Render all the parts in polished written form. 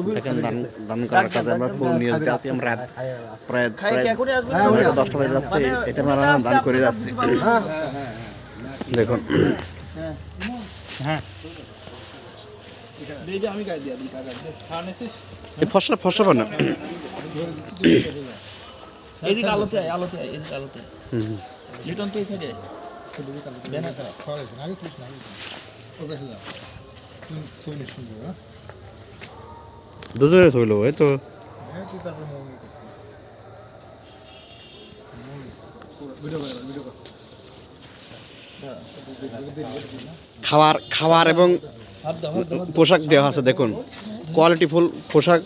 দেখেন ধান কাটার কাজে আমরা ফুল নিয়ে যাচ্ছি আমরা প্রায় 10টা বাজে যাচ্ছে এটা আমরা ধান করে যাচ্ছি দেখুন হ্যাঁ আমি গাই দিয়ে দিই কাকা এই ফসলা পান না এদিকে আলোতে লিটন তো এই সাইডে দুজনে হইলো এই তো খাবার এবং পোশাক দেওয়া আছে দেখুন কোয়ালিটি ফুল পোশাক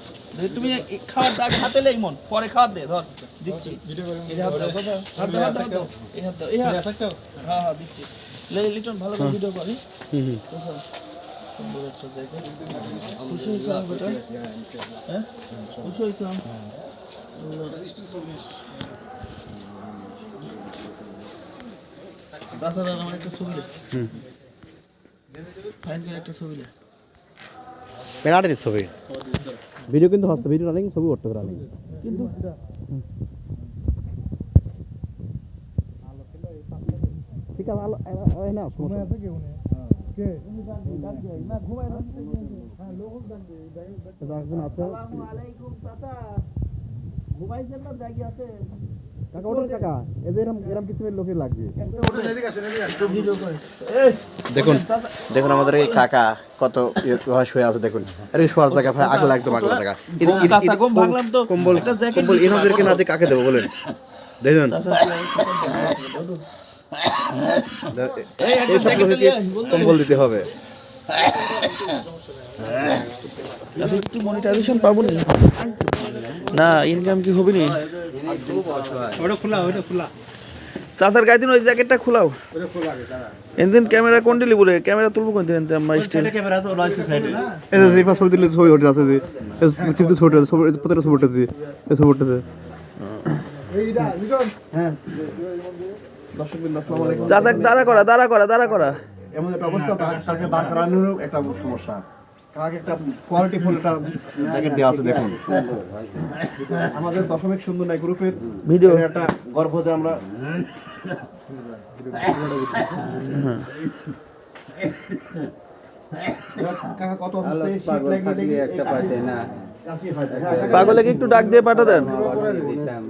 তুমি খাবার দাগ হাতে লেই মন পরে খাবার দে ধর দিচ্ছি এই হাত দাও এই হাত হ্যাঁ দিচ্ছি লিটন ভালো করে ভিডিও করি সুন্দর একটা দেখে খুশি হইছিলাম বেটা হ্যাঁ খুশি হইছিলাম দাসারা আমার একটা ছবি দে ফাইন করে একটা ছবি দে মেলাটা দিস ছবি ভিডিও কিন্তু হচ্ছে ভিডিও রানিং ছবি করতে রানিং কিন্তু ঠিক আছে আলো না সময় আছে কেউ নেই কে না ঘুমায় না হ্যাঁ লোক জানবে একজন আছে আসসালামু আলাইকুম চাচা ঘুমাইছেন না জায়গা আছে কাকা ওঠেন কাকা এরকম কিছু লোকের লাগবে দেখুন আমাদের এই কাকা কত শুয়ে আছে দেখুন আরে শোয়ার জায়গা ভাই আগ লাগতো আগলা জায়গা কম্বল এনাদেরকে না দিয়ে কাকে দেবো বলেন দেখুন কম্বল দিতে হবে একটু মনিটাইজেশন পাবো না ইনকাম কি হবে না ওটা খোলা চাচার গায়ে দিন ওই জ্যাকেটটা খোলাও এনদিন ক্যামেরা কোন দিলি বলে ক্যামেরা তুলবো কোন দিন আমরা স্ট্যান্ড ক্যামেরা তো লাইসেন্স সাইডে এই যে পাঁচ ছবি দিলে ছবি ওঠে আছে যে কিন্তু ছোট ছবি প্রত্যেকটা ছবি ওঠে এই ছবি ওঠে এইটা লিটন হ্যাঁ দর্শকবৃন্দ আসসালামু আলাইকুম দাঁড়া করা এমন একটা অবস্থা তাকে দাঁড় করানোর একটা সমস্যা কাকে একটা কোয়ালিটি ফুল একটা জ্যাকেট দেওয়া আছে দেখুন আমাদের দশমিক সুন্দর নাই গ্রুপের ভিডিও একটা গর্ব যে আমরা কাকা কত অবস্থায় শীত লাগিয়ে একটা পাইতে না পাগলকে একটু ডাক দিয়ে পাঠা দেন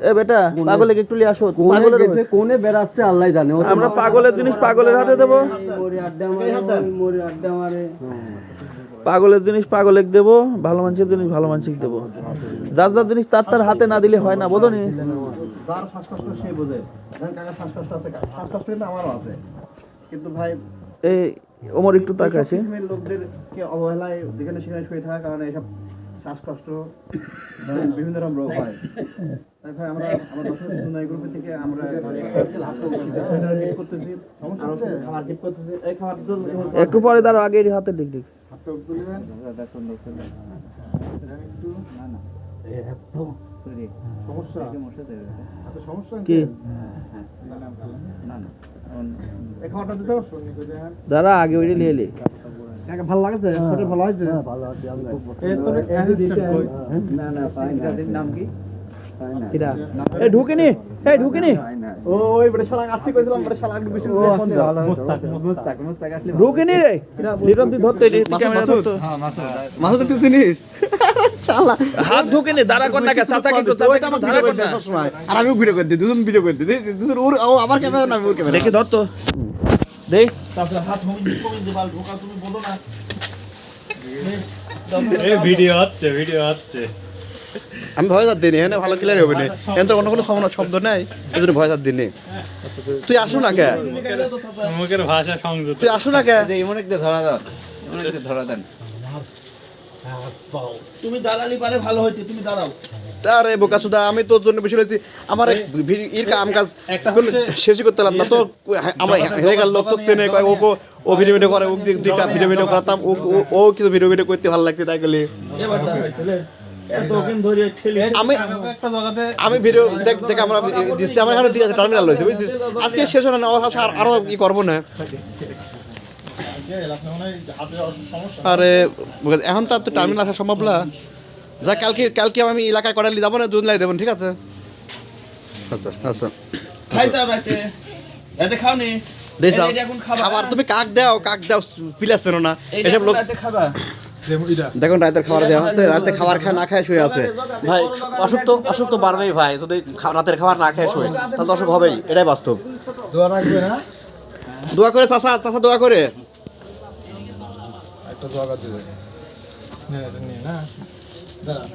এ বেটা পাগলকে একটু নিয়ে আসো কোনে বেরাচ্ছে আল্লাহ জানে আমরা পাগলের জিনিস পাগলের হাতে দেব পাগলের জিনিস পাগলের দেব ভালো মানুষের জিনিস ভালো মানুষকে দেব যার জিনিস তার হাতে না দিলে হয় না বোঝনি যার শ্বাসকষ্ট সে বোঝে কাকা শ্বাসকষ্ট আছে শ্বাসকষ্ট কিন্তু আমারও আছে কিন্তু ভাই এই ওমর একটু তাকাছে লোকদেরকে অবহেলায় যেখানে সেখানে শুয়ে থাকার কারণে এসব শ্বাসকষ্ট বিভিন্ন রকম রোগ হয় তাই ভাই আমরা আমার দর্শক সুনাই গ্রুপ থেকে আমরা করতেছি খাবার গিফট করতেছি এই খাবার একটু পরে দাঁড়াও আগে হাতে দিক হাতটা তুলবেন দেখুন একটু না না এত সমস্যা এত সমস্যা কি না না এই খাবারটা দিতে দাঁড়া আগে ওইটা নিয়ে এলি কাকা ভালো লাগছে ছোট ভালো হয়েছে হ্যাঁ ভালো আছে না না পাইনটা দিন নাম কি কিরা এই ঢুকেনি ও ওই বড় শালা আসতে কইছিলাম বড় শালা একটু বেশি ফোন দাও মুস্তাক আসলে ঢুকেনি রে লিটন তুই ধরতে এলি ক্যামেরা ধরতো হ্যাঁ মাসুদ তুই চিনিস শালা হাত ঢুকেনি দাঁড়া কর না চাচা কিন্তু চাচা আমার ধারা কর না সব সময় আর আমি ভিডিও করে দিই দুজন ভিডিও করে দিই দুজন ওর আমার ক্যামেরা না ওর ক্যামেরা দেখি ধরতো দেখ তারপরে হাত কমিয়ে দে বাল ঢোকা তুমি বলো না এই ভিডিও হচ্ছে আমি ভয় যাত দিই না ভালো ক্লিয়ার হবে না এখন তো কোনো শব্দ নাই এজন্য ভয় যাত দিই তুই আসু না কে মুখের ভাষা সংযত তুই আসু না কে যে ইমনকে ধরা দেন তুমি দাঁড়ালি পারে ভালো হইছে তুমি দাঁড়াও আরে বোকাচোদা আমি তোর জন্য বেশি হইছি আমার এর কাম কাজ শেষই করতে পারলাম না তো আমার হেরে গেল লোক তো চেনে কয় ও ভিডিও করে ও দুই কাপ ভিডিও করতাম ও কিছু ভিডিও করতে ভালো লাগছে তাই গেলে আমি ভিডিও দেখ আমরা দিচ্ছি আমার এখানে দিয়ে টার্মিনাল রয়েছে বুঝছিস আজকে শেষ হয় না আরো ই করবো না আরে এখন তো আর টার্মিনাল আসা সম্ভব না। যা কালকে আমি এলাকায় করালি যাবো না, দুধ লাই দেবেন, ঠিক আছে? আচ্ছা আচ্ছা খাই যাও রাতে। রাতে খাও নি? দেখ যাও, এই যে এখন খাবা। খাবার তুমি কাক দাও পিলাস চেনো না এই এসব লোক। রাতে খাবা। দেখুন রাতের খাবার দেওয়া হচ্ছে, রাতে খাবার খায় না খায় শুয়ে আছে ভাই। অসুখ তো বাড়বেই ভাই, যদি রাতের খাবার না খেয়ে শুয়ে তাহলে তো অসুখ হবেই, এটাই বাস্তব। দোয়া রাখবে না, দোয়া করে চাচা দোয়া করে। একটা দোয়া করতে দেবে। না, এটা নিয়ে না, দাঁড়া।